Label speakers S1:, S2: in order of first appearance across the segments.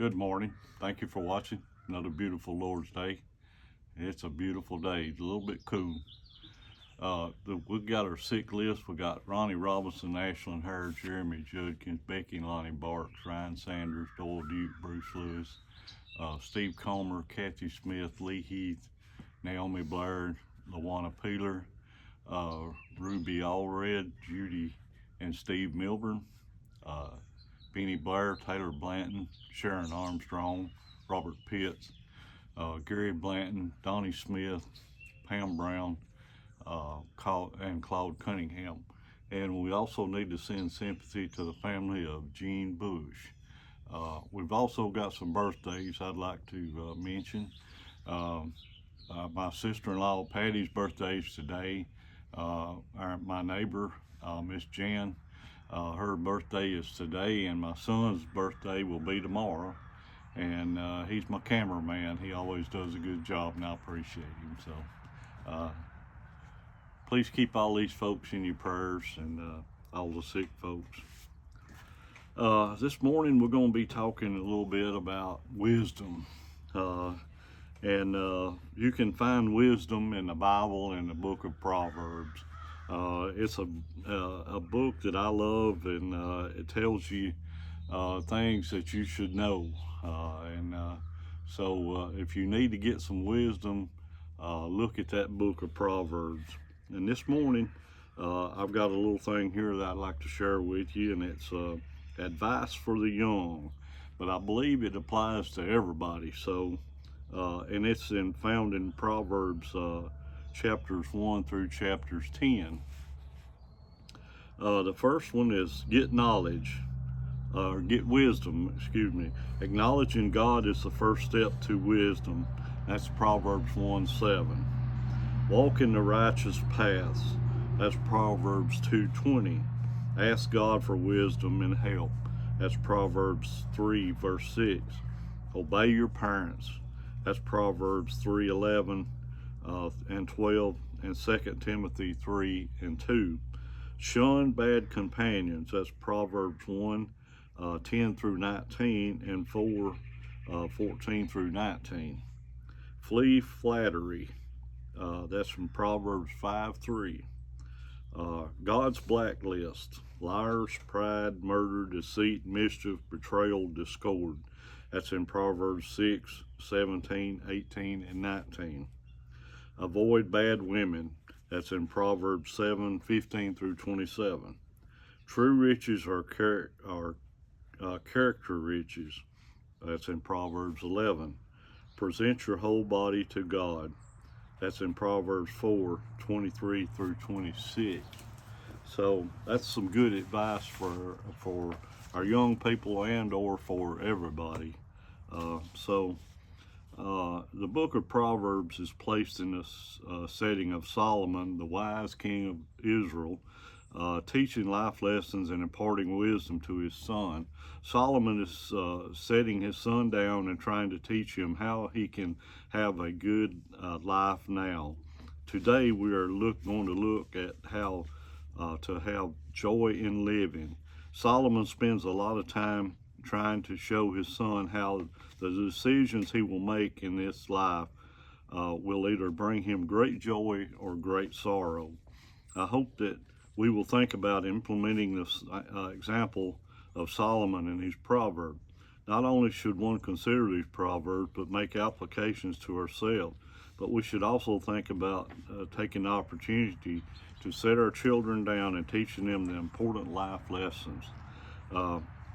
S1: Good morning. Thank you for watching. Another beautiful Lord's Day. It's a beautiful day. It's a little bit cool. We've got our sick list. We got Ronnie Robinson, Ashlyn Hare, Jeremy Judkins, Becky and Lonnie Barks, Ryan Sanders, Doyle Duke, Bruce Lewis, Steve Comer, Kathy Smith, Lee Heath, Naomi Blair, Lawana Peeler, Ruby Allred, Judy and Steve Milburn, Beanie Blair, Taylor Blanton, Sharon Armstrong, Robert Pitts, Gary Blanton, Donnie Smith, Pam Brown, and Claude Cunningham. And we also need to send sympathy to the family of Gene Bush. We've also got some birthdays I'd like to mention. My sister-in-law Patty's birthday is today. My neighbor, Miss Jan, her birthday is today, and my son's birthday will be tomorrow. And he's my cameraman. He always does a good job, and I appreciate him. So please keep all these folks in your prayers, and all the sick folks. This morning we're going to be talking a little bit about wisdom. And you can find wisdom in the Bible in the book of Proverbs. It's a book that I love, and it tells you things that you should know. So if you need to get some wisdom, look at that book of Proverbs. And this morning, I've got a little thing here that I'd like to share with you, and it's advice for the young. But I believe it applies to everybody. So, and it's found in Proverbs chapters 1 through chapters 10. The first one is get knowledge, or get wisdom, excuse me. Acknowledging God is the first step to wisdom. That's Proverbs 1:7. Walk in the righteous paths. That's Proverbs 2:20. Ask God for wisdom and help. That's Proverbs 3 verse 6. Obey your parents. That's Proverbs 3:11 and 12, and 2 Timothy 3 and 2. Shun bad companions. That's Proverbs 1, 10 through 19, and 4, 14 through 19. Flee flattery. That's from Proverbs 5:3. God's blacklist. Liars, pride, murder, deceit, mischief, betrayal, discord. That's in Proverbs 6, 17, 18, and 19. Avoid bad women. That's in Proverbs 7, 15 through 27. True riches are character riches. That's in Proverbs 11. Present your whole body to God. That's in Proverbs 4, 23 through 26. So that's some good advice for our young people and or for everybody. The book of Proverbs is placed in this setting of Solomon, the wise king of Israel, teaching life lessons and imparting wisdom to his son. Solomon is setting his son down and trying to teach him how he can have a good life now. Today we are going to look at how to have joy in living. Solomon spends a lot of time trying to show his son how the decisions he will make in this life will either bring him great joy or great sorrow. I hope that we will think about implementing this example of Solomon in his proverb. Not only should one consider these proverbs, but make applications to ourselves, but we should also think about taking the opportunity to set our children down and teaching them the important life lessons.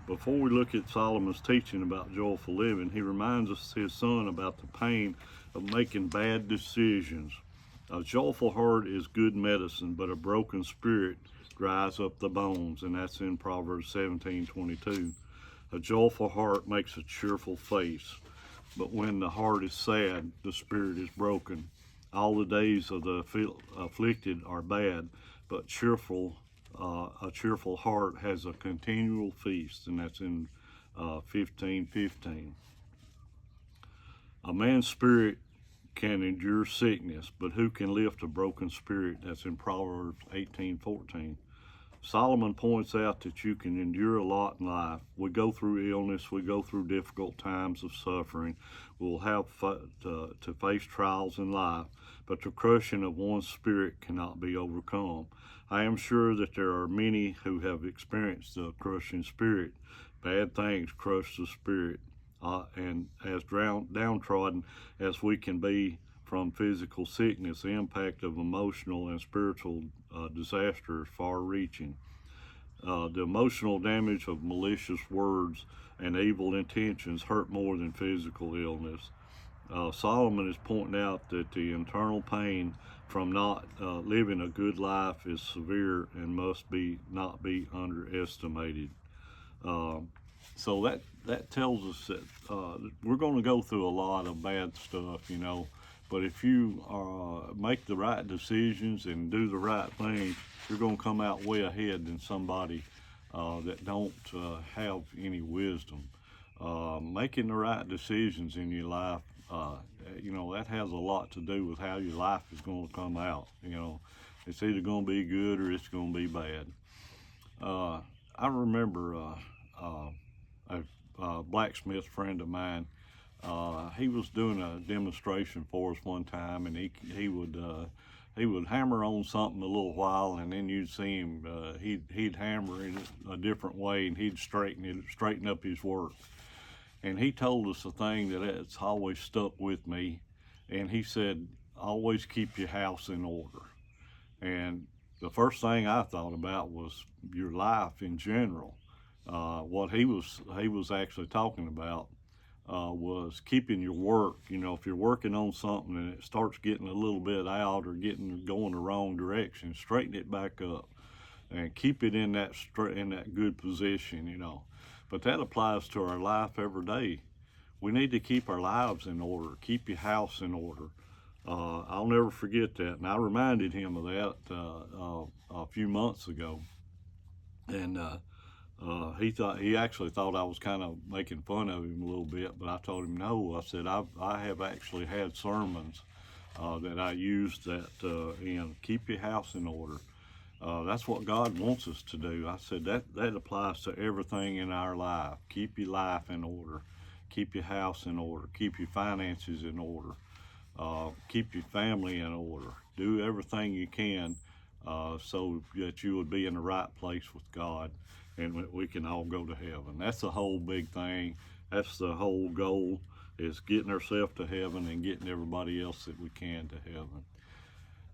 S1: Before we look at Solomon's teaching about joyful living, he reminds us his son about the pain of making bad decisions. A joyful heart is good medicine, but a broken spirit dries up the bones, and that's in Proverbs 17:22. A joyful heart makes a cheerful face, but when the heart is sad, the spirit is broken. All the days of the afflicted are bad, but a cheerful heart has a continual feast, and that's in 15:15. A man's spirit can endure sickness, but who can lift a broken spirit? That's in Proverbs 18:14. Solomon points out that you can endure a lot in life. We go through illness, we go through difficult times of suffering. We'll have to face trials in life, but the crushing of one's spirit cannot be overcome. I am sure that there are many who have experienced the crushing spirit. Bad things crush the spirit, and as downtrodden as we can be from physical sickness, the impact of emotional and spiritual disaster is far-reaching. The emotional damage of malicious words and evil intentions hurt more than physical illness. Solomon is pointing out that the internal pain from not living a good life is severe and must not be underestimated. So that tells us that we're going to go through a lot of bad stuff, but if you make the right decisions and do the right things, you're going to come out way ahead than somebody that don't have any wisdom. Making the right decisions in your life, that has a lot to do with how your life is going to come out. It's either going to be good or it's going to be bad. I remember a blacksmith friend of mine. He was doing a demonstration for us one time, and he would hammer on something a little while, and then you'd see him. He'd hammer it a different way, and he'd straighten up his work. And he told us a thing that's always stuck with me, and he said, "Always keep your house in order." And the first thing I thought about was your life in general. What he was actually talking about was keeping your work. If you're working on something and it starts getting a little bit out or going the wrong direction, straighten it back up and keep it in that good position. But that applies to our life every day. We need to keep our lives in order. Keep your house in order. I'll never forget that, and I reminded him of that a few months ago, and he actually thought I was kind of making fun of him a little bit, but I told him no. I said I have actually had sermons that I used that in. Keep your house in order. That's what God wants us to do. I said that applies to everything in our life. Keep your life in order. Keep your house in order. Keep your finances in order. Keep your family in order. Do everything you can so that you would be in the right place with God, and we can all go to heaven. That's the whole big thing. That's the whole goal, is getting ourselves to heaven and getting everybody else that we can to heaven.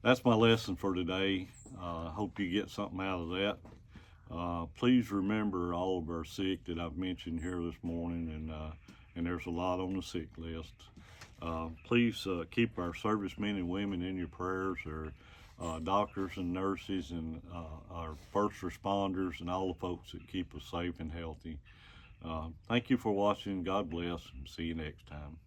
S1: That's my lesson for today. Hope you get something out of that. Please remember all of our sick that I've mentioned here this morning, and there's a lot on the sick list. Please keep our servicemen and women in your prayers, our doctors and nurses and our first responders and all the folks that keep us safe and healthy. Thank you for watching. God bless, and see you next time.